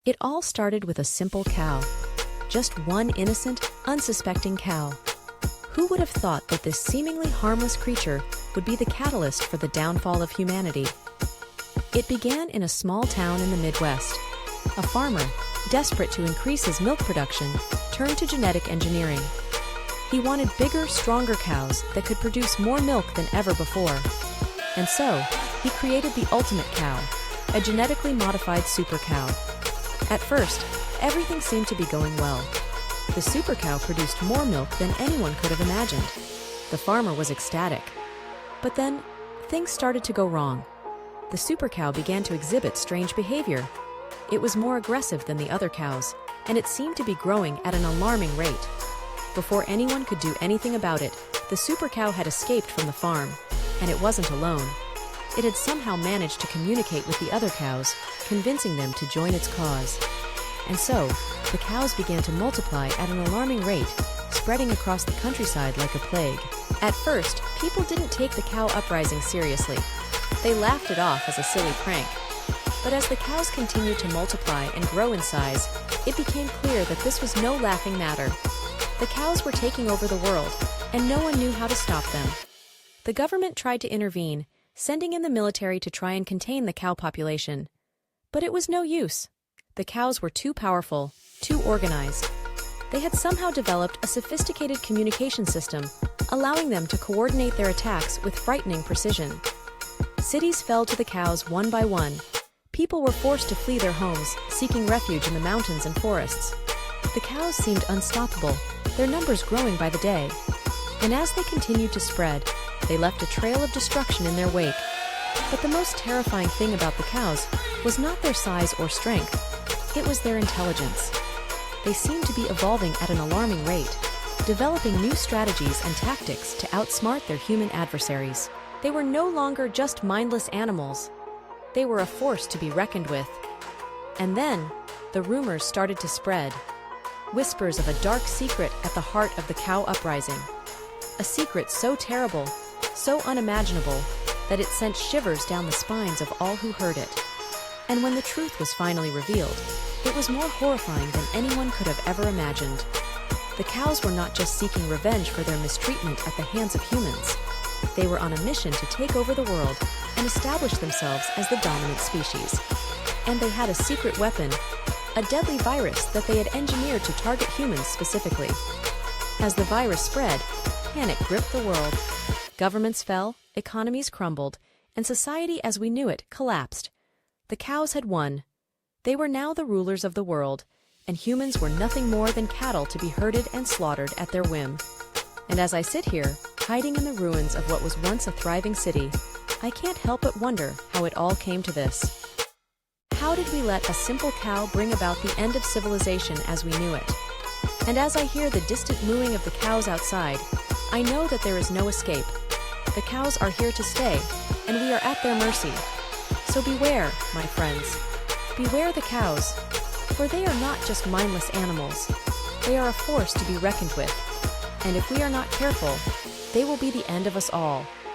It all started with a simple cow. Just one innocent, unsuspecting cow. Who would have thought that this seemingly harmless creature would be the catalyst for the downfall of humanity? It began in a small town in the Midwest. A farmer, desperate to increase his milk production, turned to genetic engineering. He wanted bigger, stronger cows that could produce more milk than ever before. And so, he created the ultimate cow, a genetically modified super cow. At first, everything seemed to be going well. The super cow produced more milk than anyone could have imagined. The farmer was ecstatic. But then, things started to go wrong. The super cow began to exhibit strange behavior. It was more aggressive than the other cows, and it seemed to be growing at an alarming rate. Before anyone could do anything about it, the super cow had escaped from the farm, and it wasn't alone. It had somehow managed to communicate with the other cows, convincing them to join its cause. And so, the cows began to multiply at an alarming rate, spreading across the countryside like a plague. At first, people didn't take the cow uprising seriously. They laughed it off as a silly prank. But as the cows continued to multiply and grow in size, it became clear that this was no laughing matter. The cows were taking over the world, and no one knew how to stop them. The government tried to intervene, sending in the military to try and contain the cow population. But it was no use. The cows were too powerful, too organized. They had somehow developed a sophisticated communication system, allowing them to coordinate their attacks with frightening precision. Cities fell to the cows one by one. People were forced to flee their homes, seeking refuge in the mountains and forests. The cows seemed unstoppable, their numbers growing by the day. And as they continued to spread, they left a trail of destruction in their wake. But the most terrifying thing about the cows was not their size or strength. It was their intelligence. They seemed to be evolving at an alarming rate, developing new strategies and tactics to outsmart their human adversaries. They were no longer just mindless animals. They were a force to be reckoned with. And then, the rumors started to spread. Whispers of a dark secret at the heart of the cow uprising. A secret so terrible, so unimaginable, that it sent shivers down the spines of all who heard it. And when the truth was finally revealed, it was more horrifying than anyone could have ever imagined. The cows were not just seeking revenge for their mistreatment at the hands of humans. They were on a mission to take over the world and establish themselves as the dominant species. And they had a secret weapon, a deadly virus that they had engineered to target humans specifically. As the virus spread, panic gripped the world. Governments fell, economies crumbled, and society as we knew it collapsed. The cows had won. They were now the rulers of the world, and humans were nothing more than cattle to be herded and slaughtered at their whim. And as I sit here, hiding in the ruins of what was once a thriving city, I can't help but wonder how it all came to this. How did we let a simple cow bring about the end of civilization as we knew it? And as I hear the distant mooing of the cows outside, I know that there is no escape. The cows are here to stay, and we are at their mercy. So beware, my friends. Beware the cows, for they are not just mindless animals. They are a force to be reckoned with. And if we are not careful, they will be the end of us all.